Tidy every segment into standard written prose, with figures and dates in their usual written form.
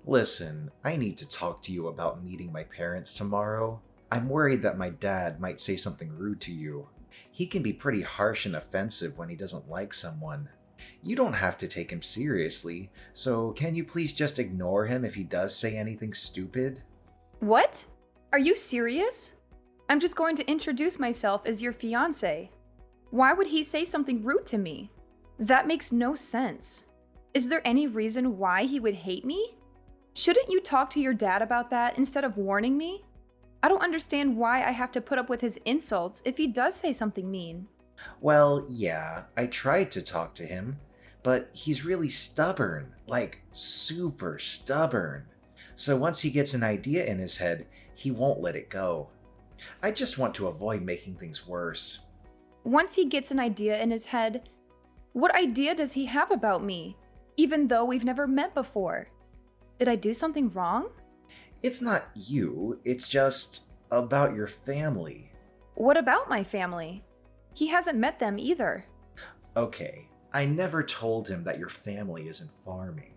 Listen, I need to talk to you about meeting my parents tomorrow. I'm worried that my dad might say something rude to you. He can be pretty harsh and offensive when he doesn't like someone. You don't have to take him seriously, so can you please just ignore him if he does say anything stupid? What? Are you serious? I'm just going to introduce myself as your fiance. Why would he say something rude to me? That makes no sense. Is there any reason why he would hate me? Shouldn't you talk to your dad about that instead of warning me? I don't understand why I have to put up with his insults if he does say something mean. Well, yeah, I tried to talk to him, but he's really stubborn, like super stubborn. So once he gets an idea in his head, he won't let it go. I just want to avoid making things worse. Once he gets an idea in his head, what idea does he have about me, even though we've never met before? Did I do something wrong? It's not you, it's just about your family. What about my family? He hasn't met them either. Okay, I never told him that your family isn't farming.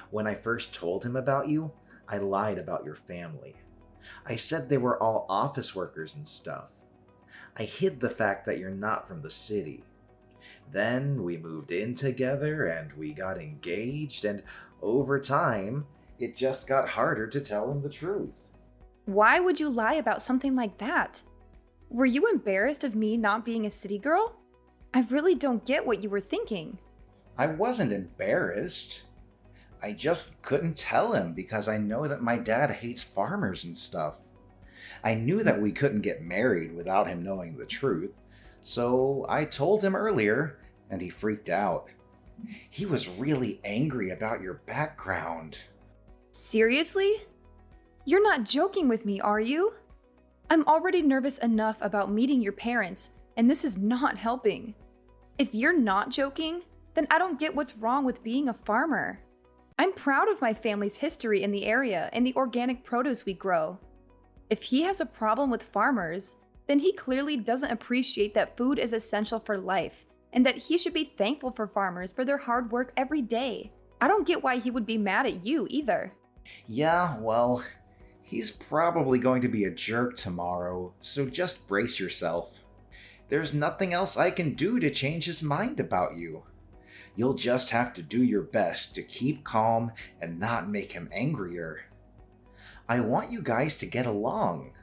When I first told him about you, I lied about your family. I said they were all office workers and stuff. I hid the fact that you're not from the city. Then we moved in together and we got engaged, and over time, it just got harder to tell him the truth. Why would you lie about something like that? Were you embarrassed of me not being a city girl? I really don't get what you were thinking. I wasn't embarrassed. I just couldn't tell him because I know that my dad hates farmers and stuff. I knew that we couldn't get married without him knowing the truth, so I told him earlier, and he freaked out. He was really angry about your background. Seriously? You're not joking with me, are you? I'm already nervous enough about meeting your parents, and this is not helping. If you're not joking, then I don't get what's wrong with being a farmer. I'm proud of my family's history in the area and the organic produce we grow. If he has a problem with farmers, then he clearly doesn't appreciate that food is essential for life and that he should be thankful for farmers for their hard work every day. I don't get why he would be mad at you either. Yeah, well, he's probably going to be a jerk tomorrow, so just brace yourself. There's nothing else I can do to change his mind about you. You'll just have to do your best to keep calm and not make him angrier. I want you guys to get along.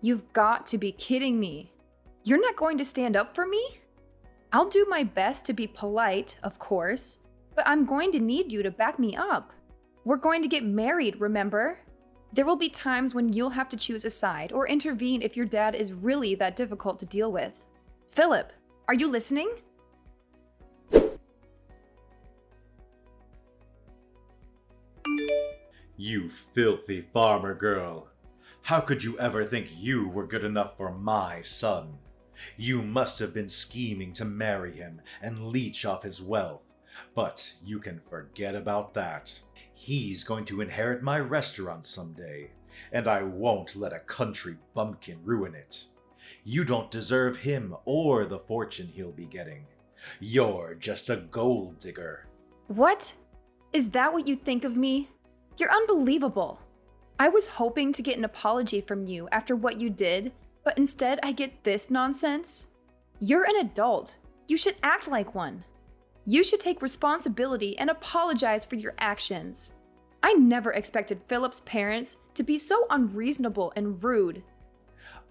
You've got to be kidding me. You're not going to stand up for me? I'll do my best to be polite, of course, but I'm going to need you to back me up. We're going to get married, remember? There will be times when you'll have to choose a side or intervene if your dad is really that difficult to deal with. Philip, are you listening? You filthy farmer girl. How could you ever think you were good enough for my son? You must have been scheming to marry him and leech off his wealth, but you can forget about that. He's going to inherit my restaurant someday, and I won't let a country bumpkin ruin it. You don't deserve him or the fortune he'll be getting. You're just a gold digger. What? Is that what you think of me? You're unbelievable. I was hoping to get an apology from you after what you did, but instead I get this nonsense. You're an adult. You should act like one. You should take responsibility and apologize for your actions. I never expected Philip's parents to be so unreasonable and rude.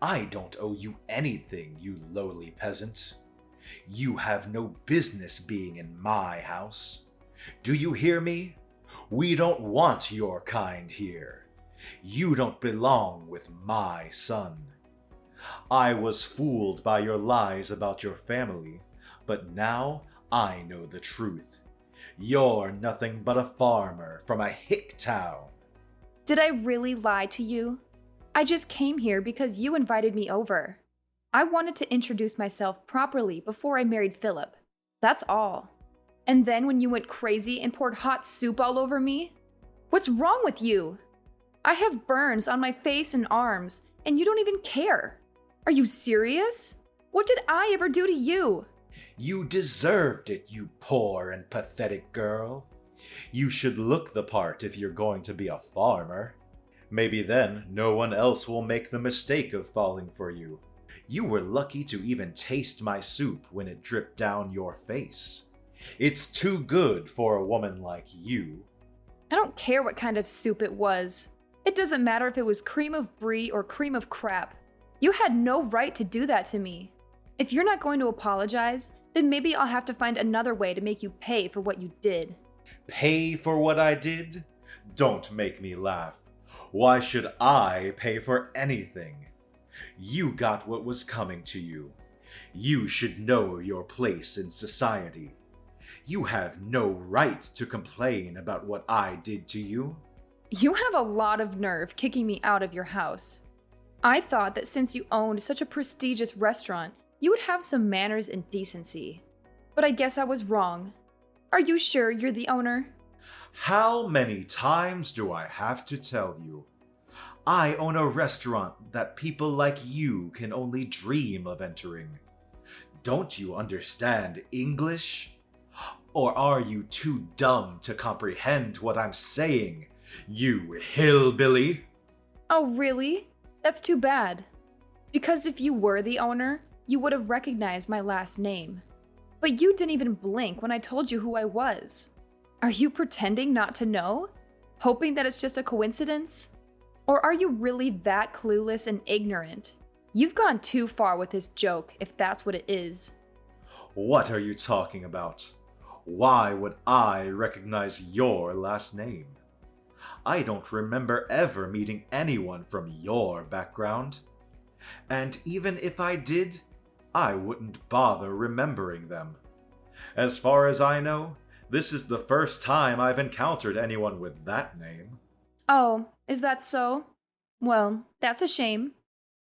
I don't owe you anything, you lowly peasant. You have no business being in my house. Do you hear me? We don't want your kind here. You don't belong with my son. I was fooled by your lies about your family, but now I know the truth. You're nothing but a farmer from a hick town. Did I really lie to you? I just came here because you invited me over. I wanted to introduce myself properly before I married Philip. That's all. And then when you went crazy and poured hot soup all over me? What's wrong with you? I have burns on my face and arms, and you don't even care. Are you serious? What did I ever do to you? You deserved it, you poor and pathetic girl. You should look the part if you're going to be a farmer. Maybe then no one else will make the mistake of falling for you. You were lucky to even taste my soup when it dripped down your face. It's too good for a woman like you. I don't care what kind of soup it was. It doesn't matter if it was cream of brie or cream of crap. You had no right to do that to me. If you're not going to apologize, then maybe I'll have to find another way to make you pay for what you did. Pay for what I did? Don't make me laugh. Why should I pay for anything? You got what was coming to you. You should know your place in society. You have no right to complain about what I did to you. You have a lot of nerve kicking me out of your house. I thought that since you owned such a prestigious restaurant, you would have some manners and decency. But I guess I was wrong. Are you sure you're the owner? How many times do I have to tell you? I own a restaurant that people like you can only dream of entering. Don't you understand English? Or are you too dumb to comprehend what I'm saying, you hillbilly? Oh, really? That's too bad. Because if you were the owner, you would have recognized my last name. But you didn't even blink when I told you who I was. Are you pretending not to know? Hoping that it's just a coincidence? Or are you really that clueless and ignorant? You've gone too far with this joke, if that's what it is. What are you talking about? Why would I recognize your last name? I don't remember ever meeting anyone from your background. And even if I did, I wouldn't bother remembering them. As far as I know, this is the first time I've encountered anyone with that name. Oh, is that so? Well, that's a shame.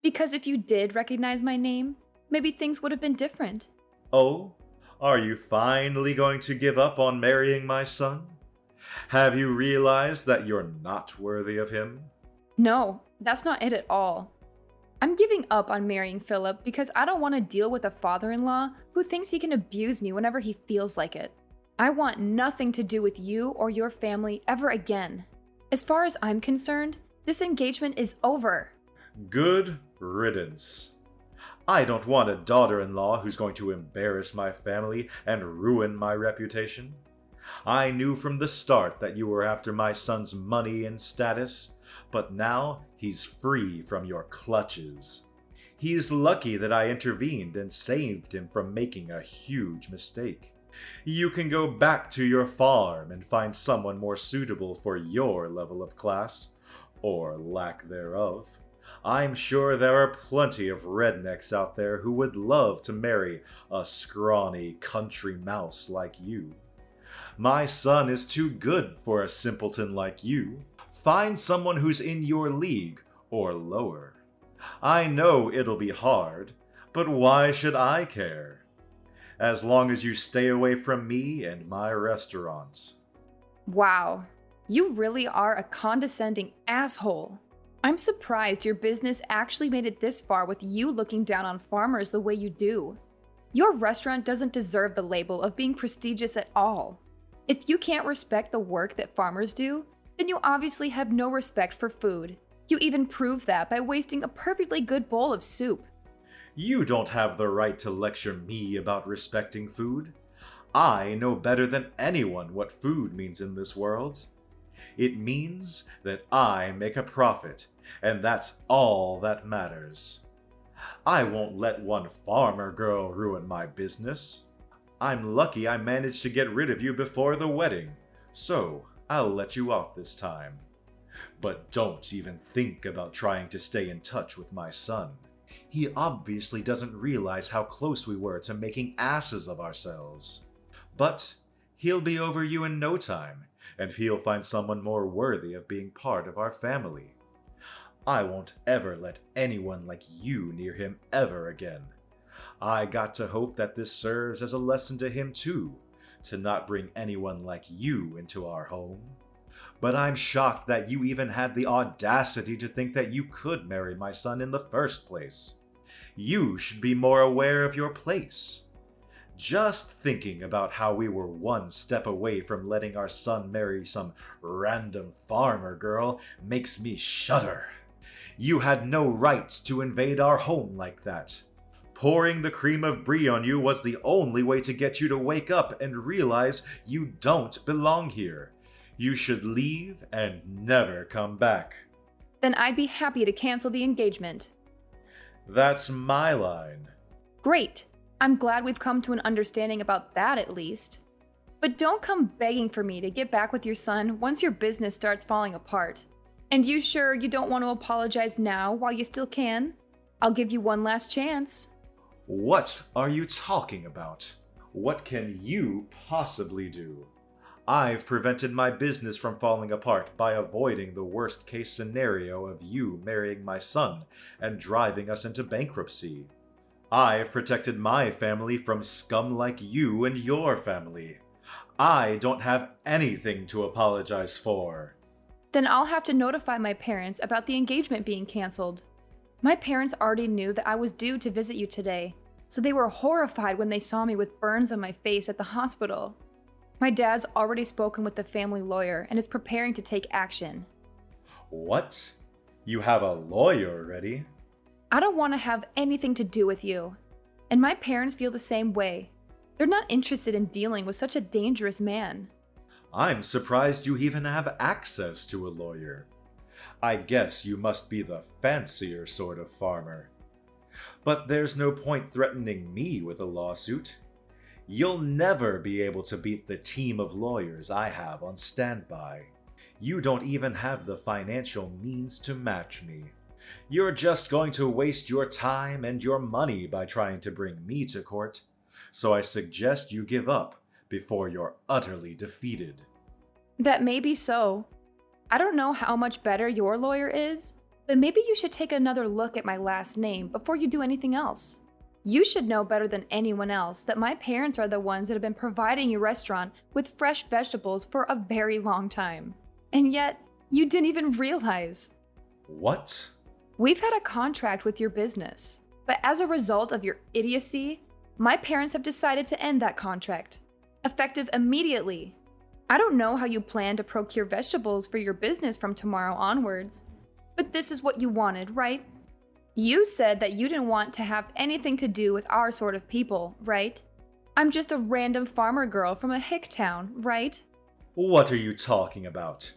Because if you did recognize my name, maybe things would have been different. Oh, are you finally going to give up on marrying my son? Have you realized that you're not worthy of him? No, that's not it at all. I'm giving up on marrying Philip because I don't want to deal with a father-in-law who thinks he can abuse me whenever he feels like it. I want nothing to do with you or your family ever again. As far as I'm concerned, this engagement is over. Good riddance. I don't want a daughter-in-law who's going to embarrass my family and ruin my reputation. I knew from the start that you were after my son's money and status, but now he's free from your clutches. He's lucky that I intervened and saved him from making a huge mistake. You can go back to your farm and find someone more suitable for your level of class, or lack thereof. I'm sure there are plenty of rednecks out there who would love to marry a scrawny country mouse like you. My son is too good for a simpleton like you. Find someone who's in your league or lower. I know it'll be hard, but why should I care? As long as you stay away from me and my restaurant. Wow, you really are a condescending asshole. I'm surprised your business actually made it this far with you looking down on farmers the way you do. Your restaurant doesn't deserve the label of being prestigious at all. If you can't respect the work that farmers do, then you obviously have no respect for food. You even prove that by wasting a perfectly good bowl of soup. You don't have the right to lecture me about respecting food. I know better than anyone what food means in this world. It means that I make a profit, and that's all that matters. I won't let one farmer girl ruin my business. I'm lucky I managed to get rid of you before the wedding, so I'll let you off this time. But don't even think about trying to stay in touch with my son. He obviously doesn't realize how close we were to making asses of ourselves. But he'll be over you in no time, and he'll find someone more worthy of being part of our family. I won't ever let anyone like you near him ever again. I got to hope that this serves as a lesson to him too, to not bring anyone like you into our home. But I'm shocked that you even had the audacity to think that you could marry my son in the first place. You should be more aware of your place. Just thinking about how we were one step away from letting our son marry some random farmer girl makes me shudder. You had no right to invade our home like that. Pouring the cream of brie on you was the only way to get you to wake up and realize you don't belong here. You should leave and never come back. Then I'd be happy to cancel the engagement. That's my line. Great. I'm glad we've come to an understanding about that at least. But don't come begging for me to get back with your son once your business starts falling apart. And you sure you don't want to apologize now while you still can? I'll give you one last chance. What are you talking about? What can you possibly do? I've prevented my business from falling apart by avoiding the worst case scenario of you marrying my son and driving us into bankruptcy. I've protected my family from scum like you and your family. I don't have anything to apologize for. Then I'll have to notify my parents about the engagement being canceled. My parents already knew that I was due to visit you today, so they were horrified when they saw me with burns on my face at the hospital. My dad's already spoken with the family lawyer and is preparing to take action. What? You have a lawyer already? I don't want to have anything to do with you. And my parents feel the same way. They're not interested in dealing with such a dangerous man. I'm surprised you even have access to a lawyer. I guess you must be the fancier sort of farmer. But there's no point threatening me with a lawsuit. You'll never be able to beat the team of lawyers I have on standby. You don't even have the financial means to match me. You're just going to waste your time and your money by trying to bring me to court. So I suggest you give up before you're utterly defeated. That may be so. I don't know how much better your lawyer is, but maybe you should take another look at my last name before you do anything else. You should know better than anyone else that my parents are the ones that have been providing your restaurant with fresh vegetables for a very long time. And yet, you didn't even realize. What? We've had a contract with your business, but as a result of your idiocy, my parents have decided to end that contract, effective immediately. I don't know how you plan to procure vegetables for your business from tomorrow onwards, but this is what you wanted, right? You said that you didn't want to have anything to do with our sort of people, right? I'm just a random farmer girl from a hick town, right? What are you talking about?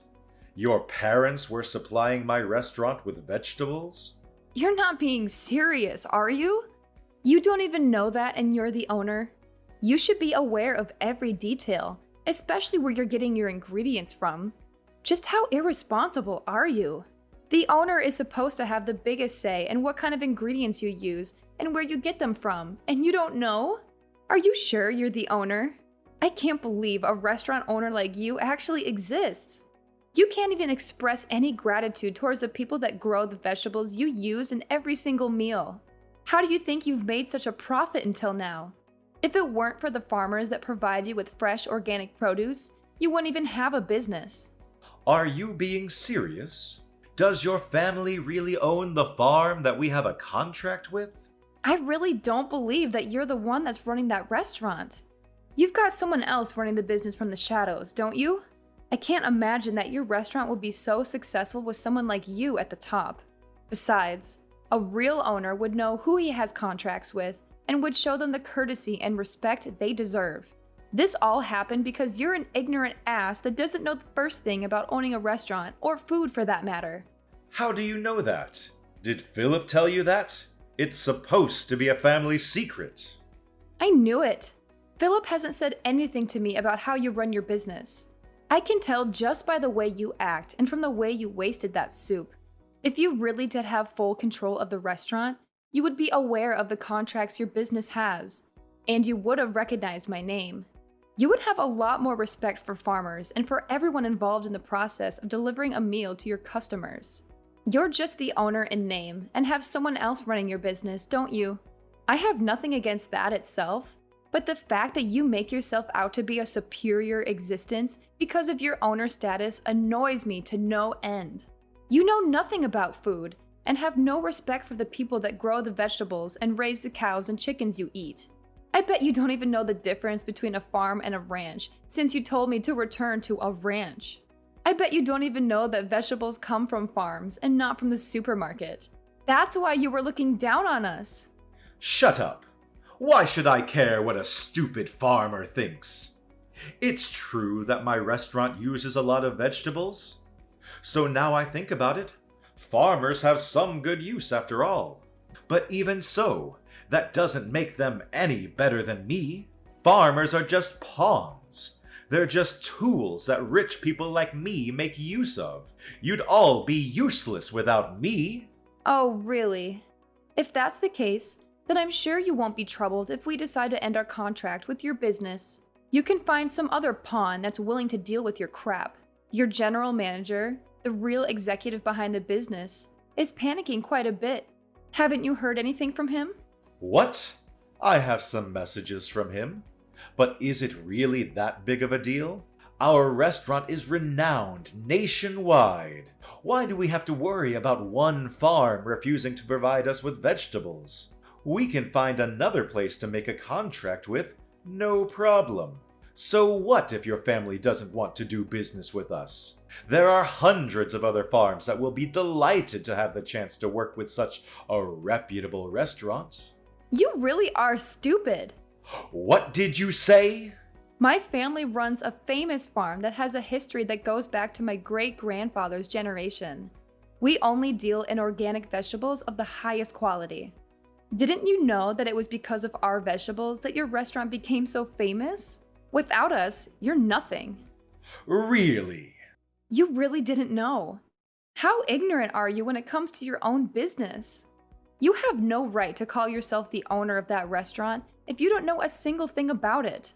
Your parents were supplying my restaurant with vegetables? You're not being serious, are you? You don't even know that and you're the owner. You should be aware of every detail, especially where you're getting your ingredients from. Just how irresponsible are you? The owner is supposed to have the biggest say in what kind of ingredients you use and where you get them from, and you don't know? Are you sure you're the owner? I can't believe a restaurant owner like you actually exists. You can't even express any gratitude towards the people that grow the vegetables you use in every single meal. How do you think you've made such a profit until now? If it weren't for the farmers that provide you with fresh organic produce, you wouldn't even have a business. Are you being serious? Does your family really own the farm that we have a contract with? I really don't believe that you're the one that's running that restaurant. You've got someone else running the business from the shadows, don't you? I can't imagine that your restaurant would be so successful with someone like you at the top. Besides, a real owner would know who he has contracts with and would show them the courtesy and respect they deserve. This all happened because you're an ignorant ass that doesn't know the first thing about owning a restaurant, or food for that matter. How do you know that? Did Philip tell you that? It's supposed to be a family secret. I knew it. Philip hasn't said anything to me about how you run your business. I can tell just by the way you act and from the way you wasted that soup. If you really did have full control of the restaurant, you would be aware of the contracts your business has, and you would have recognized my name. You would have a lot more respect for farmers and for everyone involved in the process of delivering a meal to your customers. You're just the owner in name and have someone else running your business, don't you? I have nothing against that itself, but the fact that you make yourself out to be a superior existence because of your owner status annoys me to no end. You know nothing about food and have no respect for the people that grow the vegetables and raise the cows and chickens you eat. I bet you don't even know the difference between a farm and a ranch, since you told me to return to a ranch. I bet you don't even know that vegetables come from farms and not from the supermarket. That's why you were looking down on us. Shut up. Why should I care what a stupid farmer thinks? It's true that my restaurant uses a lot of vegetables. So now I think about it, farmers have some good use after all. But even so, that doesn't make them any better than me. Farmers are just pawns. They're just tools that rich people like me make use of. You'd all be useless without me. Oh, really? If that's the case, then I'm sure you won't be troubled if we decide to end our contract with your business. You can find some other pawn that's willing to deal with your crap. Your general manager, the real executive behind the business, is panicking quite a bit. Haven't you heard anything from him? What? I have some messages from him. But is it really that big of a deal? Our restaurant is renowned nationwide. Why do we have to worry about one farm refusing to provide us with vegetables? We can find another place to make a contract with, no problem. So what if your family doesn't want to do business with us? There are hundreds of other farms that will be delighted to have the chance to work with such a reputable restaurant. You really are stupid. What did you say? My family runs a famous farm that has a history that goes back to my great-grandfather's generation. We only deal in organic vegetables of the highest quality. Didn't you know that it was because of our vegetables that your restaurant became so famous? Without us, you're nothing. Really? You really didn't know. How ignorant are you when it comes to your own business? You have no right to call yourself the owner of that restaurant if you don't know a single thing about it.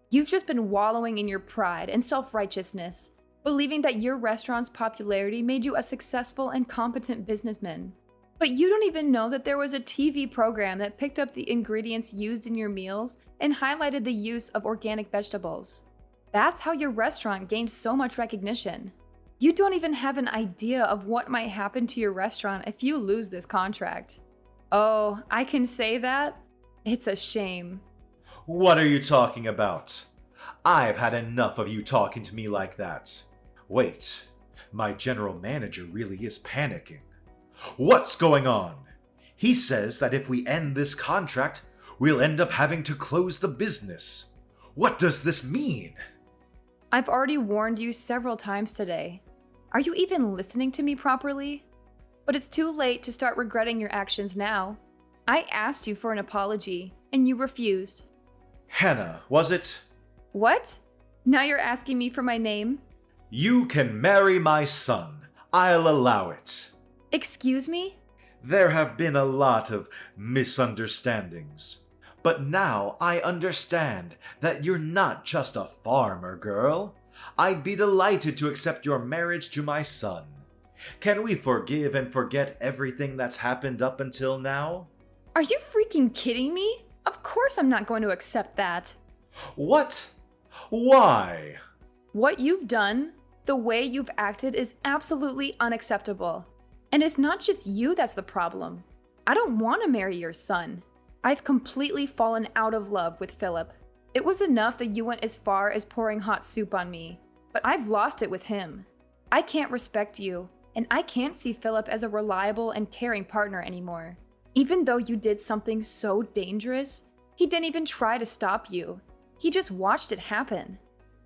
You've just been wallowing in your pride and self-righteousness, believing that your restaurant's popularity made you a successful and competent businessman. But you don't even know that there was a TV program that picked up the ingredients used in your meals and highlighted the use of organic vegetables. That's how your restaurant gained so much recognition. You don't even have an idea of what might happen to your restaurant if you lose this contract. Oh, I can say that? It's a shame. What are you talking about? I've had enough of you talking to me like that. Wait, my general manager really is panicking. What's going on? He says that if we end this contract, we'll end up having to close the business. What does this mean? I've already warned you several times today. Are you even listening to me properly? But it's too late to start regretting your actions now. I asked you for an apology, and you refused. Hannah, was it? What? Now you're asking me for my name? You can marry my son. I'll allow it. Excuse me? There have been a lot of misunderstandings. But now I understand that you're not just a farmer girl. I'd be delighted to accept your marriage to my son. Can we forgive and forget everything that's happened up until now? Are you freaking kidding me? Of course I'm not going to accept that. What? Why? What you've done, the way you've acted is absolutely unacceptable. And it's not just you that's the problem. I don't want to marry your son. I've completely fallen out of love with Philip. It was enough that you went as far as pouring hot soup on me, but I've lost it with him. I can't respect you, and I can't see Philip as a reliable and caring partner anymore. Even though you did something so dangerous, he didn't even try to stop you. He just watched it happen.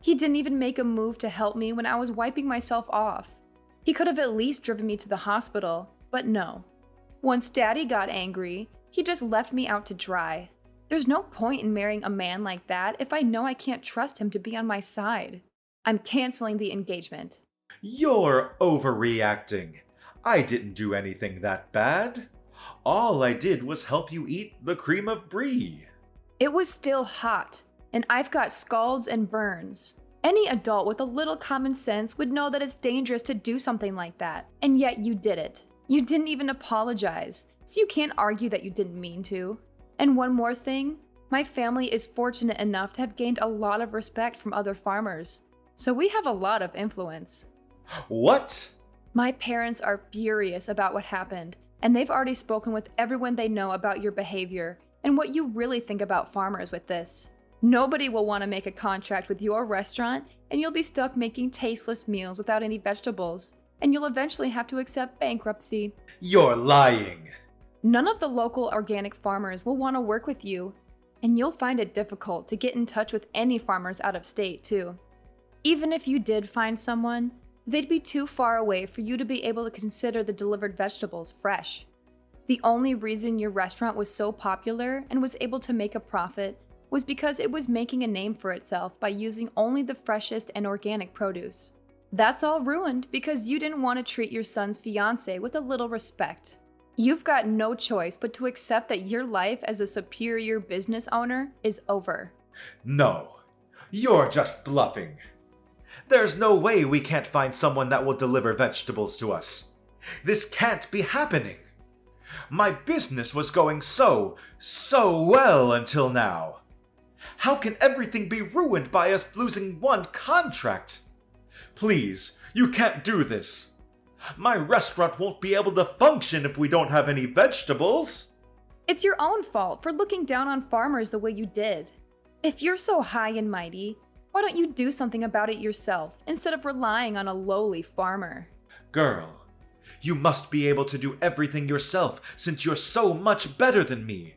He didn't even make a move to help me when I was wiping myself off. He could have at least driven me to the hospital, but no. Once Daddy got angry, he just left me out to dry. There's no point in marrying a man like that if I know I can't trust him to be on my side. I'm canceling the engagement. You're overreacting. I didn't do anything that bad. All I did was help you eat the cream of brie. It was still hot, and I've got scalds and burns. Any adult with a little common sense would know that it's dangerous to do something like that, and yet you did it. You didn't even apologize, so you can't argue that you didn't mean to. And one more thing, my family is fortunate enough to have gained a lot of respect from other farmers, so we have a lot of influence. What? My parents are furious about what happened, and they've already spoken with everyone they know about your behavior and what you really think about farmers with this. Nobody will want to make a contract with your restaurant, and you'll be stuck making tasteless meals without any vegetables, and you'll eventually have to accept bankruptcy. You're lying. None of the local organic farmers will want to work with you, and you'll find it difficult to get in touch with any farmers out of state, too. Even if you did find someone, they'd be too far away for you to be able to consider the delivered vegetables fresh. The only reason your restaurant was so popular and was able to make a profit was because it was making a name for itself by using only the freshest and organic produce. That's all ruined because you didn't want to treat your son's fiancé with a little respect. You've got no choice but to accept that your life as a superior business owner is over. No, you're just bluffing. There's no way we can't find someone that will deliver vegetables to us. This can't be happening. My business was going so well until now. How can everything be ruined by us losing one contract? Please, you can't do this. My restaurant won't be able to function if we don't have any vegetables. It's your own fault for looking down on farmers the way you did. If you're so high and mighty, why don't you do something about it yourself instead of relying on a lowly farmer? Girl, you must be able to do everything yourself since you're so much better than me.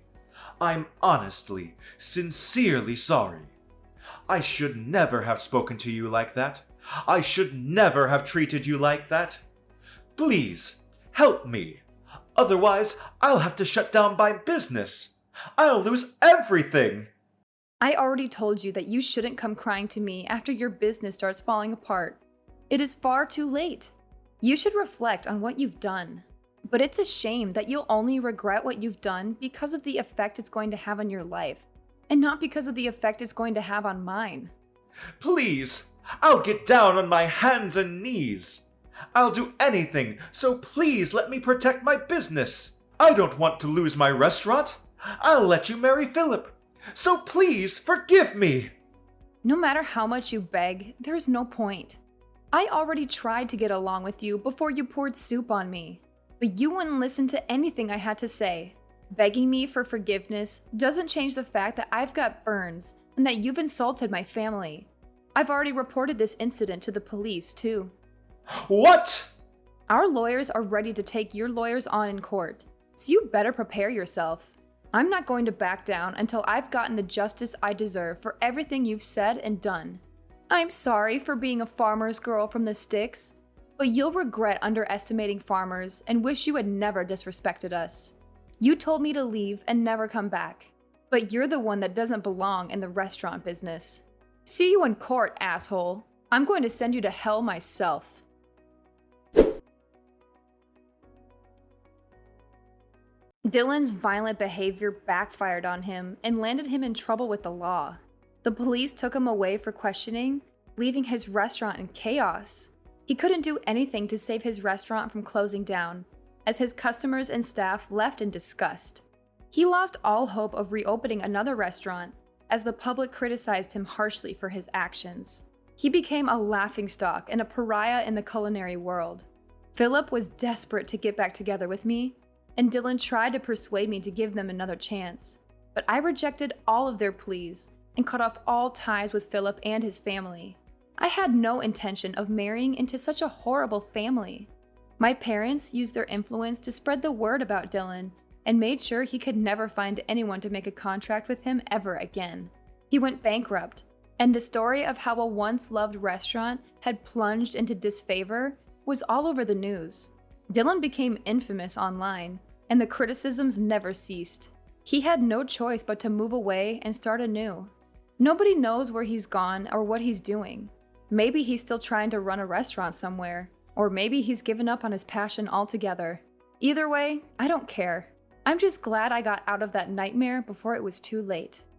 I'm honestly, sincerely sorry. I should never have spoken to you like that. I should never have treated you like that. Please, help me. Otherwise, I'll have to shut down my business. I'll lose everything. I already told you that you shouldn't come crying to me after your business starts falling apart. It is far too late. You should reflect on what you've done. But it's a shame that you'll only regret what you've done because of the effect it's going to have on your life, and not because of the effect it's going to have on mine. Please, I'll get down on my hands and knees. I'll do anything, so please let me protect my business. I don't want to lose my restaurant. I'll let you marry Philip. So please forgive me. No matter how much you beg, there's no point. I already tried to get along with you before you poured soup on me, but you wouldn't listen to anything I had to say. Begging me for forgiveness doesn't change the fact that I've got burns and that you've insulted my family. I've already reported this incident to the police, too. What? Our lawyers are ready to take your lawyers on in court, so you better prepare yourself. I'm not going to back down until I've gotten the justice I deserve for everything you've said and done. I'm sorry for being a farmer's girl from the sticks, but you'll regret underestimating farmers and wish you had never disrespected us. You told me to leave and never come back, but you're the one that doesn't belong in the restaurant business. See you in court, asshole. I'm going to send you to hell myself. Dylan's violent behavior backfired on him and landed him in trouble with the law. The police took him away for questioning, leaving his restaurant in chaos. He couldn't do anything to save his restaurant from closing down, as his customers and staff left in disgust. He lost all hope of reopening another restaurant, as the public criticized him harshly for his actions. He became a laughingstock and a pariah in the culinary world. Philip was desperate to get back together with me, and Dylan tried to persuade me to give them another chance. But I rejected all of their pleas and cut off all ties with Philip and his family. I had no intention of marrying into such a horrible family. My parents used their influence to spread the word about Dylan and made sure he could never find anyone to make a contract with him ever again. He went bankrupt, and the story of how a once-loved restaurant had plunged into disfavor was all over the news. Dylan became infamous online, and the criticisms never ceased. He had no choice but to move away and start anew. Nobody knows where he's gone or what he's doing. Maybe he's still trying to run a restaurant somewhere, or maybe he's given up on his passion altogether. Either way, I don't care. I'm just glad I got out of that nightmare before it was too late.